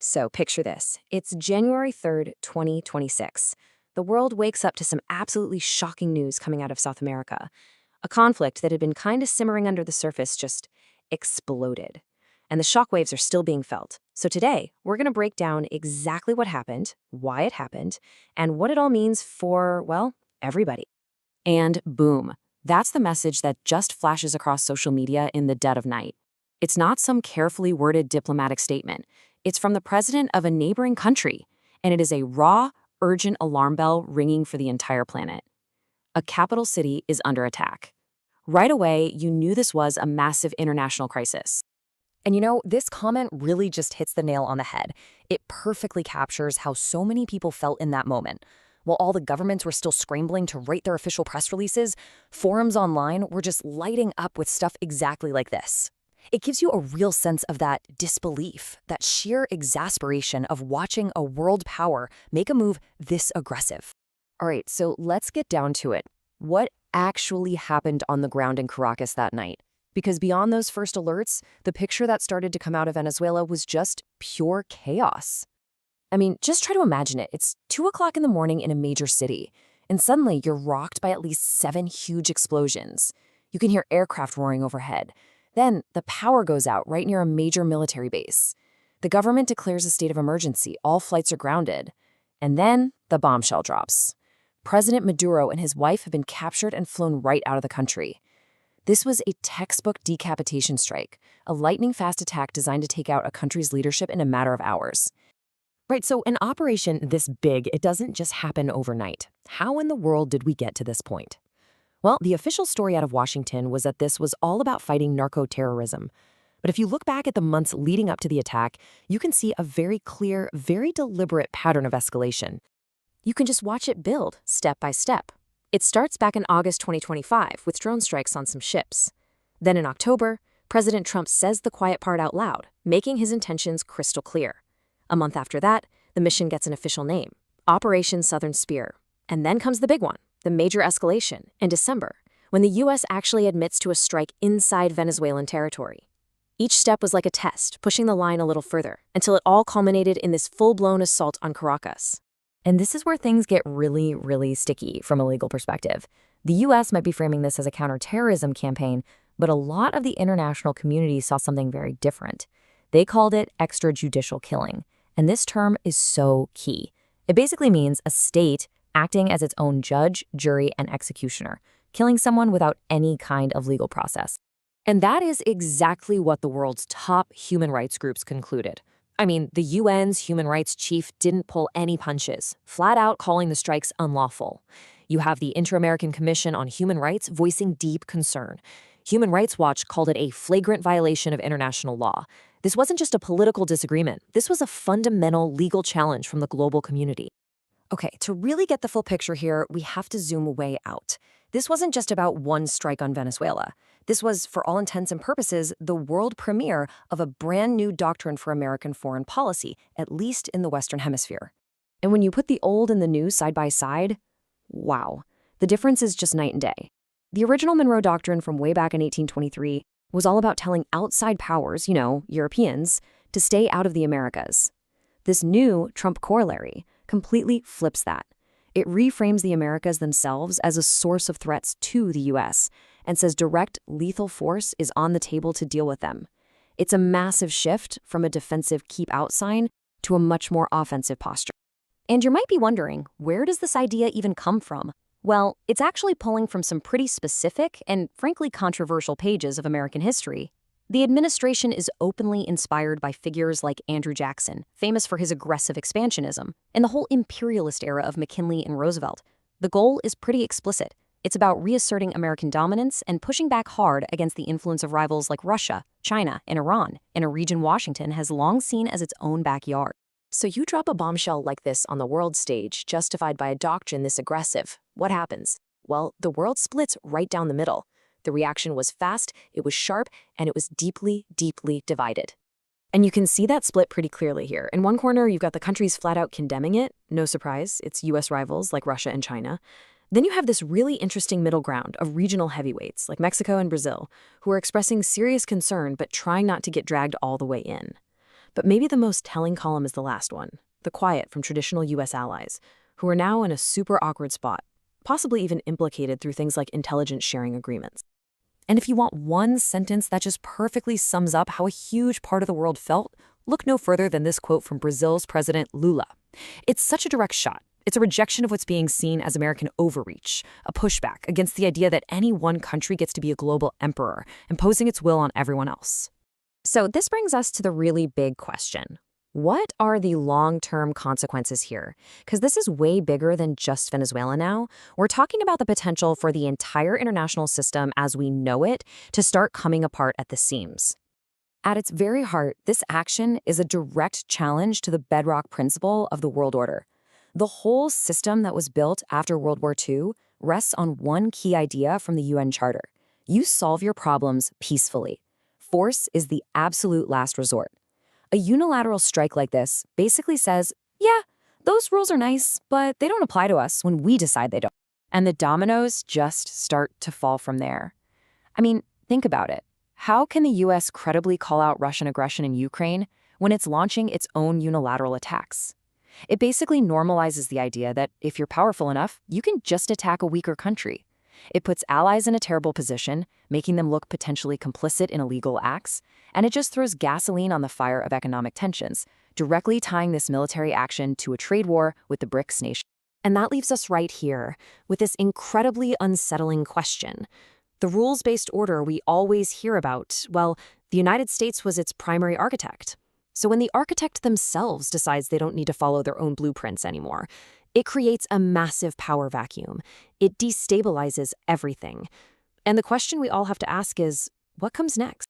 So picture this. It's January 3rd, 2026. The world wakes up to some absolutely shocking news coming out of South America. A conflict that had been kind of simmering under the surface just exploded. And the shockwaves are still being felt. So today, we're going to break down exactly what happened, why it happened, and what it all means for, well, everybody. And boom, that's the message that just flashes across social media in the dead of night. It's not some carefully worded diplomatic statement. It's from the president of a neighboring country, and it is a raw, urgent alarm bell ringing for the entire planet. A capital city is under attack. Right away, you knew this was a massive international crisis. And this comment really just hits the nail on the head. It perfectly captures how so many people felt in that moment. While all the governments were still scrambling to write their official press releases, forums online were just lighting up with stuff exactly like this. It gives you a real sense of that disbelief, that sheer exasperation of watching a world power make a move this aggressive. All right, so let's get down to it. What actually happened on the ground in Caracas that night? Because beyond those first alerts, the picture that started to come out of Venezuela was just pure chaos. I mean, just try to imagine it. It's 2 o'clock in the morning in a major city, and suddenly you're rocked by at least 7 huge explosions. You can hear aircraft roaring overhead. Then the power goes out right near a major military base. The government declares a state of emergency. All flights are grounded. And then the bombshell drops. President Maduro and his wife have been captured and flown right out of the country. This was a textbook decapitation strike, a lightning-fast attack designed to take out a country's leadership in a matter of hours. Right, so an operation this big, it doesn't just happen overnight. How in the world did we get to this point? Well, the official story out of Washington was that this was all about fighting narco-terrorism. But if you look back at the months leading up to the attack, you can see a very clear, very deliberate pattern of escalation. You can just watch it build, step by step. It starts back in August 2025 with drone strikes on some ships. Then in October, President Trump says the quiet part out loud, making his intentions crystal clear. A month after that, the mission gets an official name, Operation Southern Spear. And then comes the big one, the major escalation, in December, when the U.S. actually admits to a strike inside Venezuelan territory. Each step was like a test, pushing the line a little further, until it all culminated in this full-blown assault on Caracas. And this is where things get really, really sticky from a legal perspective. The U.S. might be framing this as a counterterrorism campaign, but a lot of the international community saw something very different. They called it extrajudicial killing, and this term is so key. It basically means a state acting as its own judge, jury, and executioner, killing someone without any kind of legal process. And that is exactly what the world's top human rights groups concluded. I mean, the UN's human rights chief didn't pull any punches, flat out calling the strikes unlawful. You have the Inter-American Commission on Human Rights voicing deep concern. Human Rights Watch called it a flagrant violation of international law. This wasn't just a political disagreement. This was a fundamental legal challenge from the global community. Okay, to really get the full picture here, we have to zoom way out. This wasn't just about one strike on Venezuela. This was, for all intents and purposes, the world premiere of a brand new doctrine for American foreign policy, at least in the Western Hemisphere. And when you put the old and the new side by side, wow, the difference is just night and day. The original Monroe Doctrine from way back in 1823 was all about telling outside powers, Europeans, to stay out of the Americas. This new Trump corollary completely flips that. It reframes the Americas themselves as a source of threats to the U.S. and says direct lethal force is on the table to deal with them. It's a massive shift from a defensive keep out sign to a much more offensive posture. And you might be wondering, where does this idea even come from? Well, it's actually pulling from some pretty specific and frankly controversial pages of American history. The administration is openly inspired by figures like Andrew Jackson, famous for his aggressive expansionism, and the whole imperialist era of McKinley and Roosevelt. The goal is pretty explicit. It's about reasserting American dominance and pushing back hard against the influence of rivals like Russia, China, and Iran, in a region Washington has long seen as its own backyard. So you drop a bombshell like this on the world stage, justified by a doctrine this aggressive. What happens? Well, the world splits right down the middle. The reaction was fast, it was sharp, and it was deeply, deeply divided. And you can see that split pretty clearly here. In one corner, you've got the countries flat out condemning it. No surprise, it's U.S. rivals like Russia and China. Then you have this really interesting middle ground of regional heavyweights like Mexico and Brazil, who are expressing serious concern but trying not to get dragged all the way in. But maybe the most telling column is the last one, the quiet from traditional U.S. allies, who are now in a super awkward spot, possibly even implicated through things like intelligence sharing agreements. And if you want one sentence that just perfectly sums up how a huge part of the world felt, look no further than this quote from Brazil's President Lula. It's such a direct shot. It's a rejection of what's being seen as American overreach, a pushback against the idea that any one country gets to be a global emperor, imposing its will on everyone else. So this brings us to the really big question. What are the long-term consequences here? Because this is way bigger than just Venezuela now. We're talking about the potential for the entire international system as we know it to start coming apart at the seams. At its very heart, this action is a direct challenge to the bedrock principle of the world order. The whole system that was built after World War II rests on one key idea from the UN Charter. You solve your problems peacefully. Force is the absolute last resort. A unilateral strike like this basically says, yeah, those rules are nice, but they don't apply to us when we decide they don't. And the dominoes just start to fall from there. I mean, think about it. How can the US credibly call out Russian aggression in Ukraine when it's launching its own unilateral attacks? It basically normalizes the idea that if you're powerful enough, you can just attack a weaker country. It puts allies in a terrible position, making them look potentially complicit in illegal acts, and it just throws gasoline on the fire of economic tensions, directly tying this military action to a trade war with the BRICS nation. And that leaves us right here with this incredibly unsettling question. The rules-based order we always hear about, well, the United States was its primary architect. So when the architect themselves decides they don't need to follow their own blueprints anymore, it creates a massive power vacuum. It destabilizes everything. And the question we all have to ask is, what comes next?